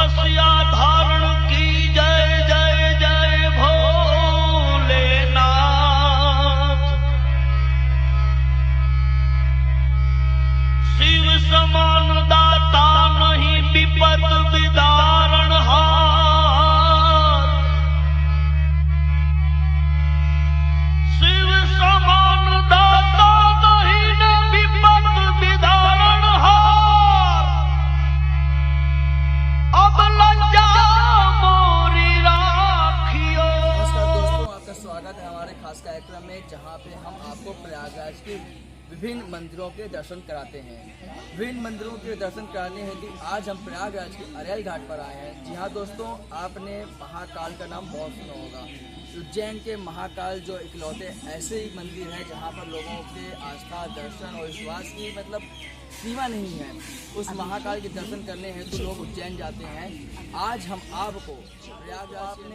तपस्या धारण की जय जय जय भोलेनाथ। शिव समान दाता नहीं विपत विदारण हार। शिव समान दाता नहीं न विपत विदारण हार। अब लज्जा मोरी राखियो। नमस्कार दोस्तों, आपका स्वागत है हमारे खास कार्यक्रम में, जहां पे हम आपको प्रयागराज के विभिन्न मंदिरों के दर्शन कराते हैं। विभिन्न मंदिरों के दर्शन कराने हेतु आज हम प्रयागराज के अरैल घाट पर आए हैं। जी हाँ दोस्तों, आपने महाकाल का नाम बहुत सुना होगा। उज्जैन के महाकाल जो इकलौते ऐसे ही मंदिर है जहाँ पर लोगों के आस्था, दर्शन और विश्वास की सीमा नहीं है। उस महाकाल के दर्शन करने हेतु लोग उज्जैन जाते हैं। आज हम आपको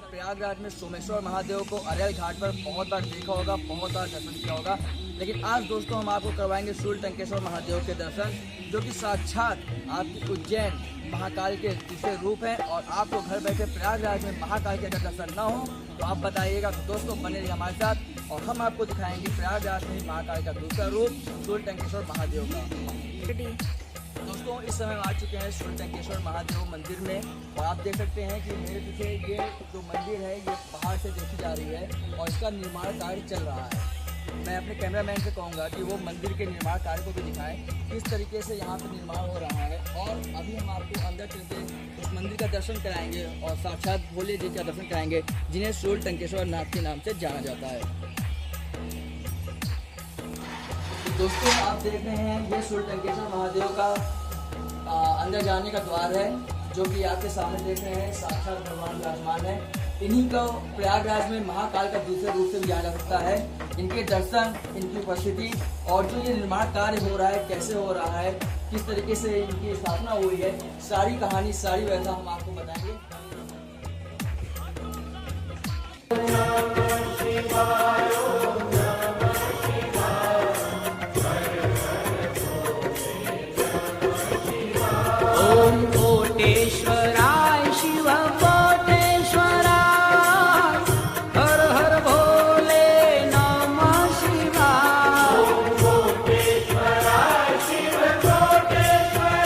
प्रयागराज में सोमेश्वर महादेव को अरैल घाट पर बहुत बार देखा होगा, बहुत बार दर्शन किया होगा, लेकिन आज दोस्तों हम आपको करवाएंगे शूलटंकेश्वर महादेव के दर्शन, जो कि साक्षात आपकी उज्जैन महाकाल के दूसरे रूप हैं। और आपको घर बैठे प्रयागराज में महाकाल के अगर दर्शन न हो तो आप बताइएगा। तो दोस्तों बने रहिए हमारे साथ और हम आपको दिखाएंगे प्रयागराज में महाकाल का दूसरा रूप शूलटंकेश्वर महादेव का। दोस्तों इस समय हम आ चुके हैं शूलटंकेश्वर महादेव मंदिर में और आप देख सकते हैं कि मेरे पीछे ये जो मंदिर है ये पहाड़ से देखी जा रही है और इसका निर्माण कार्य चल रहा है। मैं अपने कैमरामैन से कहूँगा कि वो मंदिर के निर्माण कार्य को भी दिखाएं, किस तरीके से यहाँ पर निर्माण हो रहा है। और अभी हम आपको अंदर चलते उस मंदिर का दर्शन कराएंगे और साक्षात भोले जी का दर्शन कराएंगे, जिन्हें शूलटंकेश्वर नाथ के नाम से जाना जाता है। दोस्तों आप देख रहे हैं ये शूलटंकेश्वर महादेव का अंदर जाने का द्वार है, जो कि आपके सामने देख रहे हैं साक्षात भगवान विराजमान है। इन्हीं को प्रयागराज में महाकाल का दूसरे रूप से भी जाना जा सकता है। इनके दर्शन, इनकी उपस्थिति और जो ये निर्माण कार्य हो रहा है, कैसे हो रहा है, किस तरीके से इनकी स्थापना हुई है, सारी कहानी, सारी व्यवस्था हम आपको बताएंगे। ओम कोटेश्वराय शिव कोटेश्वराय, हर हर भोले नमः शिवाय। ओम कोटेश्वराय शिव कोटेश्वराय,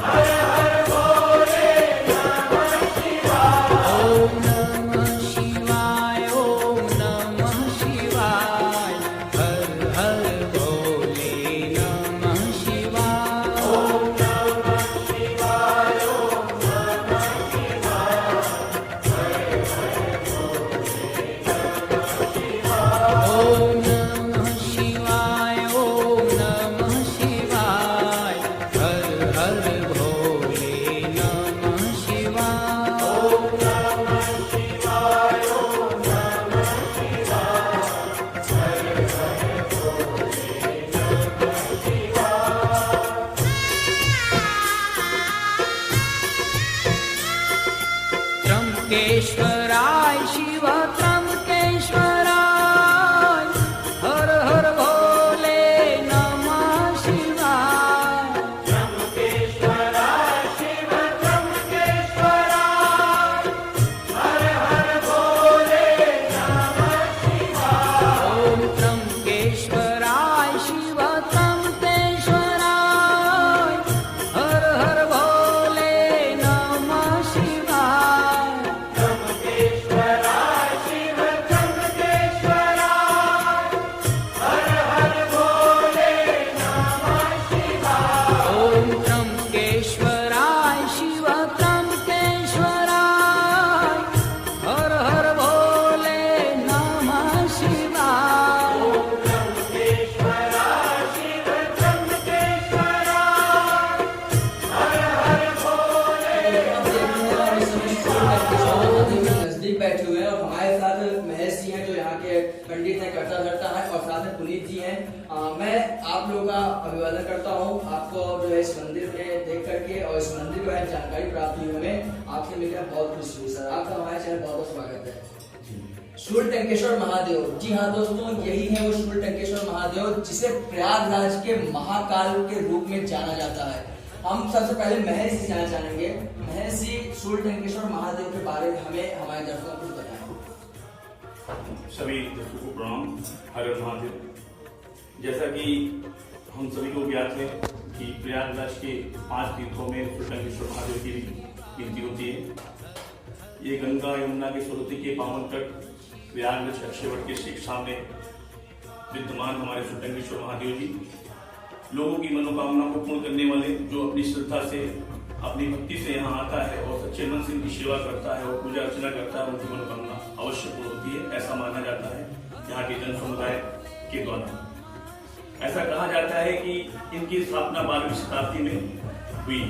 हर हर भोले नमः शिवाय। ओम नमः शिवाय, ओम नमः शिवाय, हर हर भोले नमः शिवाय। ओम नमः शिवाय, ओम नमः शिवाय, हर हर भोले नमः शिवाय। ओम नमः शिवाय, ओम नमः शिवाय, हर हर भोले नमः शिवाय। त्र्यंबकेश्वराय शिव त्र्यंबकेश्वराय, हर हर भोले नमः शिवाय। त्र्यंबकेश्वराय शिव त्र्यंबकेश्वराय, हर हर भोले नमः शिवाय। ओम त्र्यंबकेश्वराय शिव त्र्यंबकेश्वराय, हर हर भोले नमः शिवाय। त्र्यंबकेश्वराय शिव त्र्यंबकेश्वराय, हर हर भोले नमः शिवाय। ओम त्र्यंबकेश्वराय शिव त्र्यंबकेश्वराय, हर हर भोले नमः शिवाय। ओम त्र्यंबकेश्वराय शिव त्र्यंबकेश्वराय, हर हर भोले। नजदीक बैठे हुए हैं और हमारे साथ महेश जी हैं, जो यहाँ के पंडित हैं, कर्ता धर्ता हैं, और साथ में पुनीत जी हैं। मैं आप लोगों का अभिवादन करता हूँ। आपको जो है इस मंदिर में देख करके और इस मंदिर के बारे में जानकारी प्राप्त हुई हमें, आपसे मिलकर बहुत खुशी हुई सर। आपका हमारे चैनल बहुत बहुत स्वागत है। शूलटंकेश्वर महादेव, जी हाँ दोस्तों, यही है वो शूलटंकेश्वर महादेव जिसे प्रयागराज के महाकाल के रूप में जाना जाता है। हम सबसे पहले महर्षि से जानना चाहेंगे, महर्षि शूलटंकेश्वर महादेव के बारे में हमें हमारे दर्शकों को बताएं। सभी दर्शकों को प्रणाम। हर हर महादेव। जैसा कि हम सभी को ज्ञात है कि प्रयागराज के 5 तीर्थों में शूलटंकेश्वर महादेव की गिनती होती है। ये गंगा यमुना के सरस्वती के पावन तट प्रयागराज अक्षयवट के ठीक सामने विद्यमान हमारे शूलटंकेश्वर महादेव जी लोगों की मनोकामना को पूर्ण करने वाले, जो अपनी श्रद्धा से अपनी भक्ति से यहाँ आता है और सच्चे मन से इनकी सेवा करता है और पूजा अर्चना करता है, उनकी मनोकामना अवश्य पूर्ण होती है, ऐसा माना जाता है यहाँ के जन समुदाय के द्वारा। ऐसा कहा जाता है कि इनकी स्थापना 12वीं शताब्दी में हुई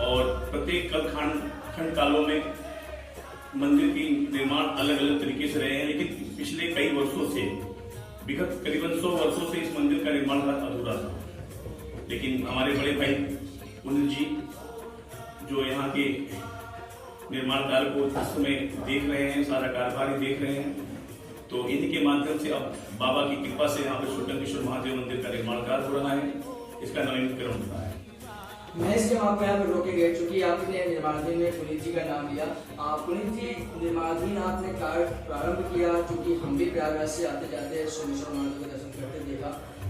और प्रत्येक खंड कालों में मंदिर की निर्माण अलग अलग तरीके से रहे हैं, लेकिन पिछले कई वर्षों से विगत करीबन 100 वर्षों से इस मंदिर का निर्माण अधूरा था। लेकिन हमारे बड़े भाई पुनित जी जो यहाँ के निर्माण कार्य को इस समय देख रहे हैं, सारा कारोबार देख रहे हैं, तो इनके माध्यम से अब बाबा की कृपा से यहाँ पर शूलटंकेश्वर महादेव मंदिर का निर्माण कार्य हो रहा है, इसका नवीनीकरण हो रहा है। महेश जी, आपको यहाँ पर रोकेंगे क्योंकि आपने निर्माणाधीन में पुनीत जी का नाम लिया। पुनीत जी, निर्माणाधीन आपने कार्य प्रारंभ किया, क्योंकि हम भी प्रयागराज से आते जाते सोमेश्वर महादेव के दर्शन करते देखा।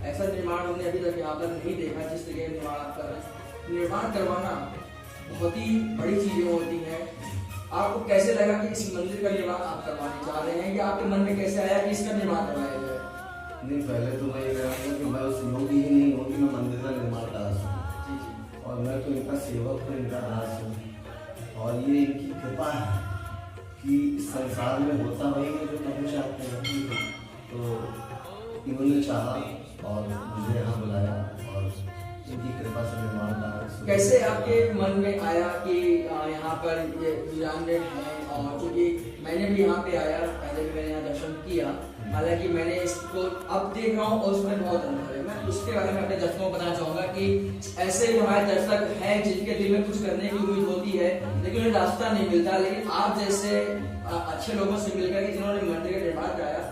ऐसा निर्माण हमने अभी तक यहाँ पर नहीं देखा जिस तरह निर्माण आप कर रहे हैं। निर्माण करवाना बहुत ही बड़ी चीजें होती हैं। आपको कैसे लगा कि इस मंदिर का निर्माण आप करवाने चाह रहे हैं, या आपके मन में कैसे आया कि इसका निर्माण करवाया जाए? नहीं, पहले तो मैं ये कहूँगा कि मैं उस योगी ही नहीं हूँ कि मैं मंदिर का निर्माण करा सकूँ, और मैं तो इनका सेवक हूँ, इनका दास हूँ, और ये इनकी कृपा है कि इस संसार में होता वही है जो प्रभु चाहते हैं। तो इन्होंने चाहा और मुझे यहाँ बुलाया और इनकी कृपा से निर्माण करा। कैसे आपके मन में आया कि यहाँ पर ये वीरांगना है, और क्योंकि मैंने भी यहाँ पे आया, पहले भी मैंने यहाँ दर्शन किया, हालांकि मैंने इसको अब देख रहा हूँ और उसमें बहुत अंतर है। मैं उसके बारे में अपने दर्शकों को बताना चाहूंगा कि ऐसे हमारे दर्शक हैं जिनके दिल में कुछ करने की उम्मीद होती है लेकिन उन्हें रास्ता नहीं मिलता, लेकिन आप जैसे अच्छे लोगों से मिलकर के जिन्होंने मंदिर का निर्माण कराया,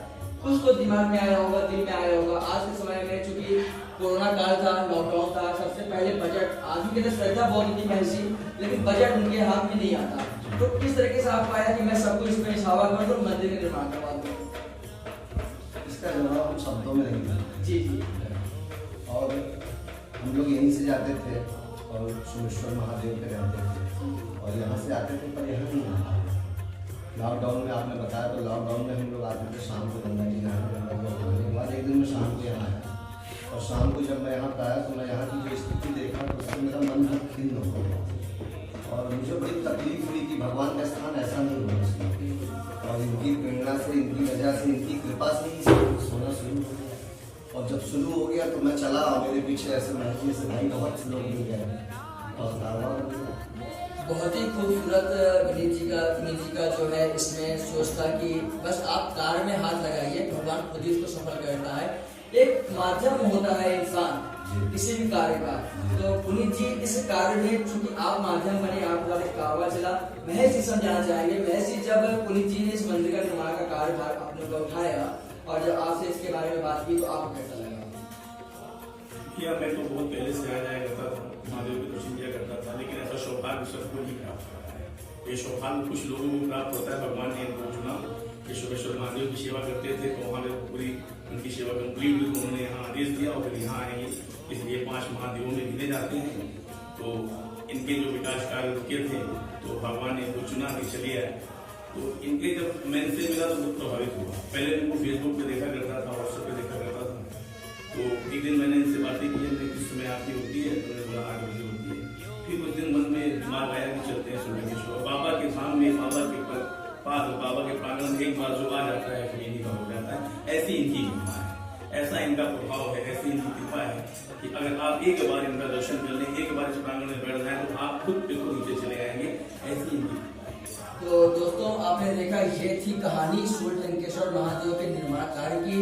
कुछ तो दिमाग में आया होगा, दिल में आया होगा। आज के समय में चूंकि कोरोना काल था, लॉकडाउन था, सबसे पहले बजट, आदमी की तो श्रद्धा बहुत थी महर्षि, लेकिन बजट उनके हाथ में नहीं आता। तो किस तरीके से आपको आया कि मैं सब कुछ इसमें छावा कर दूं, मंदिर का निर्माण करवा दूं? इसका जवाब हम शब्दों में नहीं देते। जी जी। और हम लोग यहीं से जाते थे और सोमेश्वर महादेव पे रहते थे और यहाँ से आते थे, पर यहाँ नहीं आता। लॉकडाउन में आपने बताया, तो लॉकडाउन में हम लोग आते थे शाम को गंगा जी नहाने के बाद। एक दिन में शाम को यहाँ आया और शाम को जब मैं यहाँ पर आया तो मैं यहाँ की जो स्थिति देखा तो उससे मेरा मन बहुत खिन्न हो गया और मुझे बड़ी तकलीफ हुई कि भगवान का स्थान ऐसा नहीं होना चाहिए, और इनकी प्रेरणा से, इनकी वजह से, इनकी कृपा से ही सब कुछ होना शुरू हो गया। और जब शुरू हो गया तो मैं चला और मेरे पीछे ऐसे महर्षि से भाई बहुत से लोग मिल गए और कारवां बहुत ही खूबसूरत पुनीत जी का जो है इसमें सोच था कि बस आप कार्य में हाथ लगाइए, भगवान खुद ही इसको सफल करता है। एक माध्यम होता है इंसान किसी भी कार्य का, तो पुनीत जी इस कार्य में चूंकि आप माध्यम बने, आपका कारवा चला। महेश जी समझाना चाहेंगे, महेश जी जब पुनीत जी ने इस मंदिर का निर्माण का कार्यभार अपने को उठाया और जब आपसे इसके बारे में बात की तो आपको कैसा लगा? मैं तो बहुत पहले से आ जाया करता था, महादेव के दर्शन किया करता था, लेकिन ऐसा सौभाग्य सबको नहीं प्राप्त होता है। ये सौभाग्य कुछ लोगों को प्राप्त होता है, भगवान ने इनको चुना। ये सोमेश्वर महादेव की सेवा करते थे तो वहाँ पूरी उनकी सेवा कंप्लीट हुई, उन्होंने यहाँ आदेश दिया और फिर यहाँ आएंगे, इसलिए 5 महादेवों में गिने जाते हैं। तो इनके जो विकास कार्य रुके थे तो भगवान ने इनको चुना कि चलिए आए। तो इनके जब मैं इनसे मिला तो बहुत प्रभावित हुआ। पहले उनको फेसबुक पे देखा करता था, व्हाट्सएप पे देखा करता था, तो एक दिन मैंने इनसे बातें की, किस समय आपकी होती है, तो मैंने बोला 8 बजे होती है। फिर उस दिन मन में दिमाग आया कि चलते हैं शूलटंकेश्वर बाबा के सामने, बाबा के पास, बाबा के प्रांगण में एक बार जो आ जाता है फिर यही का हो जाता है। ऐसी इनकी कृपा है, ऐसा इनका प्रभाव है, ऐसी इनकी कृपा है कि अगर आप एक बार इनका दर्शन कर लें, एक बार इस प्रांगण में बैठ जाए तो आप खुद बिल्कुल नीचे चले आएंगे, ऐसी इनकी। तो दोस्तों आपने देखा, ये थी कहानी शूलटंकेश्वर महादेव के निर्माण कार्य की।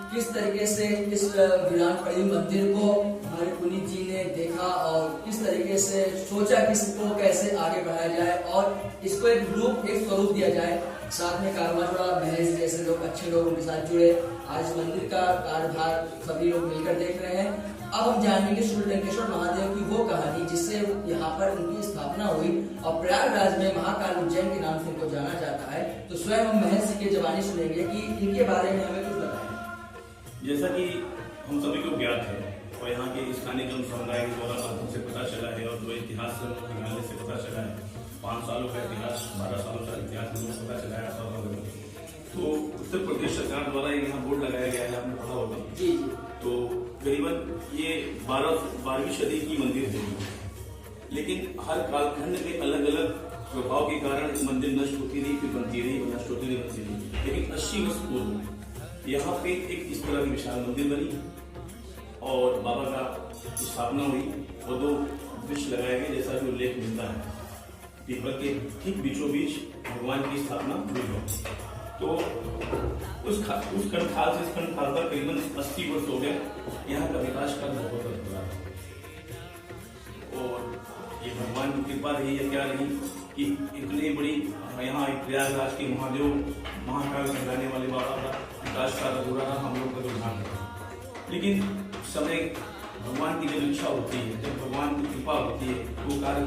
किस तरीके से इस वीरान पड़ी मंदिर को हमारे पुनीत जी ने देखा और किस तरीके से सोचा कि इसको कैसे आगे बढ़ाया जाए और इसको एक रूप, एक स्वरूप दिया जाए। साथ में कारवां जुड़ा, महेश जैसे लोग, अच्छे लोग उनके साथ जुड़े। आज मंदिर का कार्यभार सभी लोग मिलकर देख रहे हैं। अब हम जानेंगे शुक्लटंकेश्वर महादेव की वो कहानी जिससे यहाँ पर उनकी स्थापना हुई और प्रयागराज में महाकाल उज्जैन के नाम से इनको जाना जाता है। तो स्वयं हम महर्षि जी की जबानी सुनेंगे कि इनके बारे में हमें कुछ बताएं। जैसा कि हम सभी को ज्ञात है और यहाँ के स्थानीय जन समुदाय के द्वारा माध्यम से पता चला है और जो इतिहास से पता चला है, 5 सालों का इतिहास, 12 सालों का इतिहास में पता चला है। तो उत्तर प्रदेश सरकार द्वारा यहाँ बोर्ड लगाया गया है, आपने पढ़ा होगा। तो करीबन ये 12वीं सदी की मंदिर है, लेकिन हर कालखंड में अलग अलग प्रभाव के कारण मंदिर नष्ट होती रही, फिर बनती रही, नष्ट होती रही, बनती रही। लेकिन 80 वर्ष पूर्व यहाँ पे एक इस तरह की विशाल मंदिर बनी और बाबा का स्थापना हुई और 2 वृक्ष लगाए गए, जैसा कि उल्लेख मिलता है। पीपल के ठीक बीचों बीच भगवान की स्थापना हुई है। तो उस खंडकाल से इस खंडकाल पर करीबन 80 वर्ष हो गए। यहाँ का विकास का बहुत अधूरा है और ये भगवान की कृपा रही है क्या रही कि इतनी बड़ी यहाँ प्रयागराज के महादेव महाकाल कहलाने वाले बाबा का विकास का अधूरा रहा, हम लोग का दुर्भाग्य है। लेकिन समय भगवान की जब इच्छा होती है, जब भगवान की कृपा होती है, वो कार्य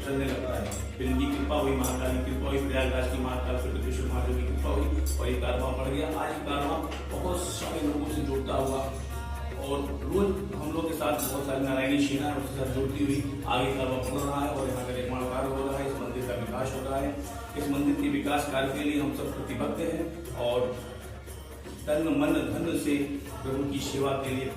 चलने लगता है। फिर इनकी कृपा हुई, महाकाल की कृपा हुई, प्रयागराज की महाकाल शुक्लटंकेश्वर महादेव की कृपा हुई और ये कारवां बढ़ गया। आज ये कारवां बहुत सारे लोगों से जुड़ता हुआ और रोज हम लोग के साथ बहुत सारी नारायणी सेना है उसके साथ जुड़ती हुई आगे कारवां बढ़ रहा है और यहाँ का निर्माण कार्य हो रहा है, इस मंदिर का विकास हो रहा है। इस मंदिर के विकास कार्य के लिए हम सब प्रतिबद्ध हैं और तन मन धन से प्रभु की सेवा के लिए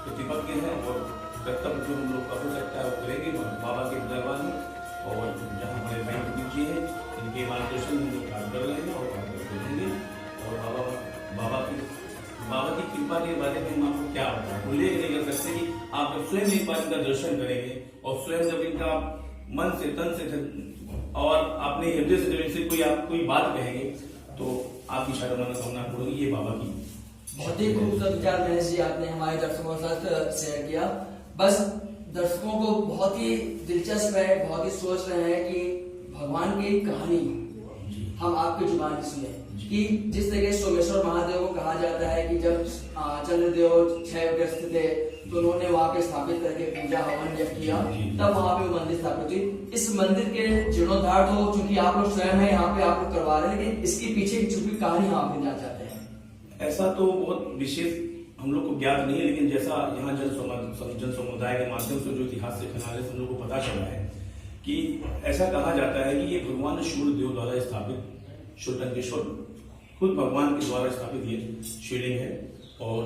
प्रतिबद्ध हैं और कर्तव्य जो हम लोग का हो सकता है वो करेंगे बाबा के दरबार में। और जहाँ हमारे भाई पंडित जी हैं, इनके मार्गदर्शन में हम लोग कार्य कर रहे हैं और कार्य करते रहेंगे। और बाबा की कृपा के बारे में हम आपको क्या बताएं, उल्लेख नहीं कर सकते कि आप जब स्वयं एक बार इनका दर्शन करेंगे और स्वयं जब इनका मन से तन से और अपने हृदय से जब इनसे आप कोई बात कहेंगे तो आपकी शायद मनोकामना पूरी होगी। ये बाबा की बहुत ही खूबसूरत विचार महर्षि जी आपने हमारे दर्शकों के साथ शेयर किया। बस दर्शकों को बहुत ही दिलचस्प है, बहुत ही सोच रहे हैं कि भगवान की कहानी हम आपकी जुबान से सुने कि जिस तरीके सोमेश्वर महादेव को कहा जाता है कि जब चंद्रदेव 6 ग्रस्त थे तो उन्होंने वहां पे स्थापित करके पूजा हवन किया, तब वहां पे वो मंदिर स्थापित हुई। इस मंदिर के जीर्णोद्धार तो चूंकि आप लोग स्वयं है यहाँ पे आप लोग करवा रहे हैं, लेकिन इसके पीछे की छुपी कहानी हम आपको जानना चाहते हैं। ऐसा तो बहुत विशेष हम लोग को ज्ञात नहीं है, लेकिन जैसा यहाँ जन समुदाय के माध्यम से जो इतिहास से खनाले से हम लोग को पता चला है कि ऐसा कहा जाता है कि ये भगवान सूर्यदेव द्वारा स्थापित शुक्लटंकेश्वर खुद भगवान के द्वारा स्थापित ये शिवलिंग है और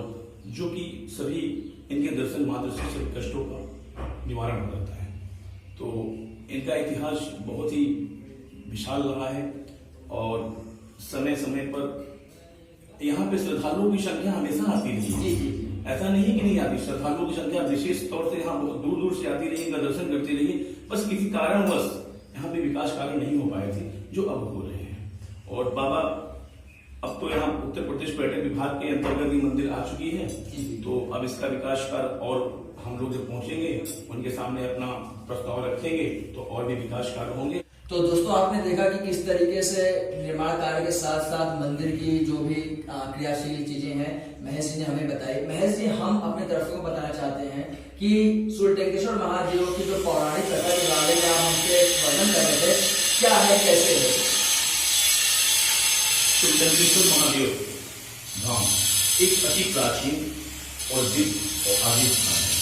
जो कि सभी इनके दर्शन मात्र से सभी कष्टों का निवारण हो जाता है। तो इनका इतिहास बहुत ही विशाल रहा है और समय समय पर यहाँ पे श्रद्धालुओं की संख्या हमेशा आती रही है। ऐसा नहीं कि नहीं आती, श्रद्धालुओं की संख्या विशेष तौर से यहाँ बहुत दूर दूर से आती रही, इनका दर्शन करती रही। बस किसी कारणवश यहाँ पे विकास कार्य नहीं हो पाए थे जो अब हो रहे हैं। और बाबा अब तो यहाँ उत्तर प्रदेश पर्यटन विभाग के अंतर्गत ही मंदिर आ चुकी है, तो अब इसका विकास कार्य और हम लोग जब पहुंचेंगे उनके सामने अपना प्रस्ताव रखेंगे तो और भी विकास कार्य होंगे। तो दोस्तों आपने देखा कि किस तरीके से निर्माण कार्य के साथ साथ मंदिर की जो भी क्रियाशील चीजें हैं महर्षि ने हमें बताई। महर्षि हम अपने दर्शकों को बताना चाहते हैं कि शुक्लटंकेश्वर महादेव की जो पौराणिक कथा के बारे में आप हमसे वर्णन कर रहे थे, क्या है, कैसे है? शुक्लटंकेश्वर महादेव धाम एक अति प्राचीन और दिव्य और आदि स्थान है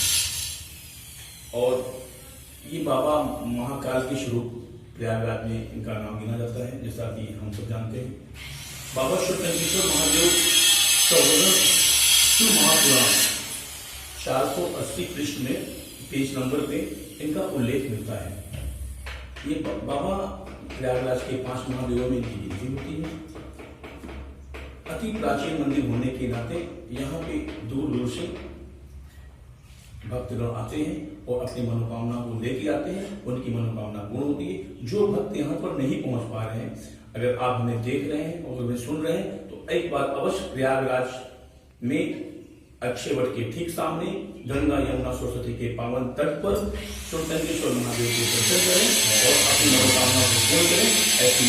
और ये बाबा महाकाल के स्वरूप प्रयागराज में इनका नाम गिना जाता है। जैसा कि हम सब जानते हैं बाबा शुक्लटंकेश्वर महादेव शिव महापुराण 480 पृष्ठ में पेज नंबर पे इनका उल्लेख मिलता है। ये बाबा प्रयागराज के 5 महादेवों में इनकी गिनती होती है। अति प्राचीन मंदिर होने के नाते यहाँ पे दूर दूर से भक्तगण आते हैं और अपनी मनोकामना को लेके आते हैं, उनकी मनोकामना पूर्ण होती है। जो भक्त यहाँ पर नहीं पहुंच पा रहे हैं, अगर आप हमें देख रहे हैं और हमें सुन रहे हैं तो एक बार अवश्य प्रयागराज में अक्षय वट के ठीक सामने गंगा यमुना सरस्वती के पावन तट पर शुक्लटंकेश्वर महादेव के दर्शन करें और अपनी मनोकामना को पूर्ण करें। ऐसी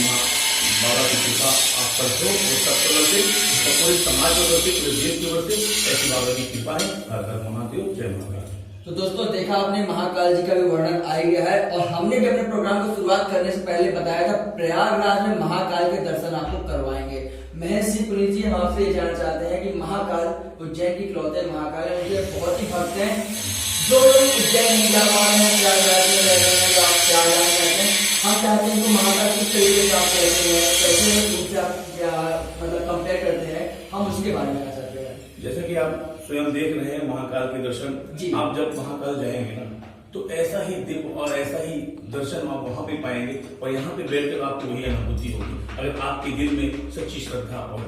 बाबा की कृपा आप पर हो और सब पर बरसे और पूरे समाज पर बरसे, पूरे देश पर बरसे, ऐसी बाबा की कृपा है। हर हर महादेव, जय महाकाल। तो दोस्तों देखा आपने महाकाल जी का भी वर्णन आ गया है और हमने भी अपने प्रोग्राम को शुरुआत करने से पहले बताया था प्रयागराज में महाकाल के दर्शन आपको करवाएंगे। महेश जी पुनीत जी, हम आपसे ये जानना चाहते हैं कि महाकाल उज्जैन की इकलौते महाकाल है, मुझे बहुत ही भक्त हैं जो लोग उज्जैन नहीं जा पा रहे हैं, प्रयागराज में रह रहे हैं, आप प्रयागराज रहते हैं, हम चाहते हैं कि महाकाल किस तरीके से आप कहते हैं, कैसे उनसे आप क्या मतलब कंपेयर करते हैं, हम उसके बारे में कहना चाहते हैं। जैसे कि आप स्वयं देख रहे हैं महाकाल के दर्शन, आप जब महाकाल जाएंगे ना तो ऐसा ही दिव्य और ऐसा ही दर्शन आप वहां पे पाएंगे और यहाँ पे बैठकर आपको वही अनुभूति होगी। अगर आपके दिल में सच्ची श्रद्धा और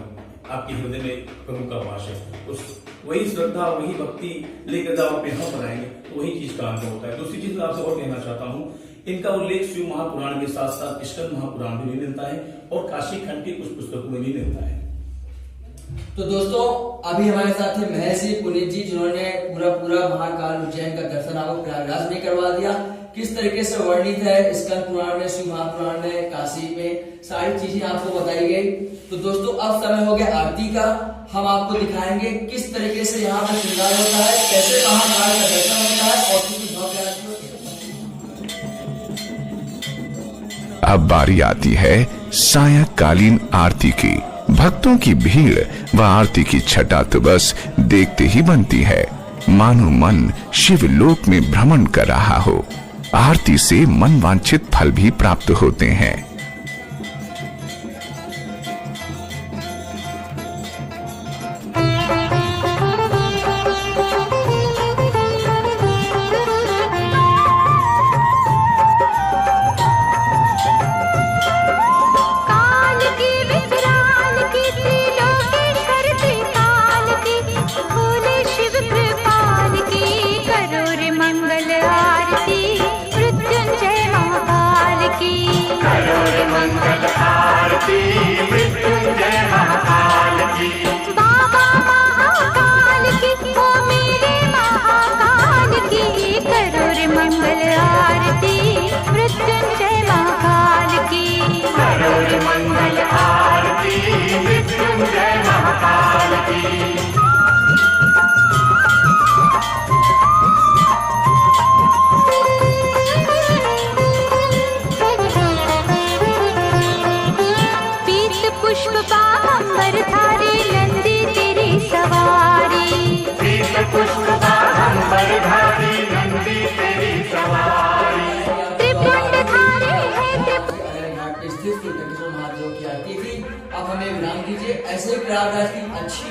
आपके हृदय में प्रभु का वास है, उस वही श्रद्धा वही भक्ति लेकर जब आप यहाँ पर आएंगे तो वही चीज का अनुभव होता है। दूसरी चीज मैं आपसे और कहना चाहता हूँ, इनका उल्लेख शिव महापुराण के साथ साथ स्कंद महापुराण में भी मिलता है और काशी खंड की कुछ पुस्तकों में भी मिलता है। तो दोस्तों अभी हमारे साथ है महेश जी पुनीत जी, जिन्होंने पूरा महाकाल उज्जैन का दर्शन आपको प्रयागराज में करवा दिया। किस तरीके से वर्णित है स्कंद पुराण में, शिव महापुराण में, काशी में, सारी चीजें आपको बताई गई। तो दोस्तों अब समय हो गया आरती का, हम आपको दिखाएंगे किस तरीके से यहाँ पर श्रृंगार होता है, कैसे महाकाल का दर्शन होता है और किस भव्य आरती। अब बारी आती है सायंकालीन आरती की। भक्तों की भीड़ व आरती की छटा तो बस देखते ही बनती है, मानो मन शिवलोक में भ्रमण कर रहा हो। आरती से मन वांछित फल भी प्राप्त होते हैं। अब हमें विराम दीजिए। ऐसे प्रयागराज की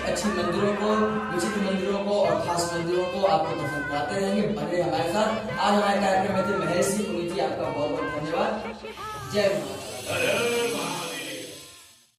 अच्छी मंदिरों को, विचित्र मंदिरों को और खास मंदिरों को आपको दर्शन कराते रहेंगे। बने हमारे साथ। आज हमारे कार्यक्रम में थे महेश जी पुनीत जी, आपका बहुत बहुत धन्यवाद। जय महाकाल।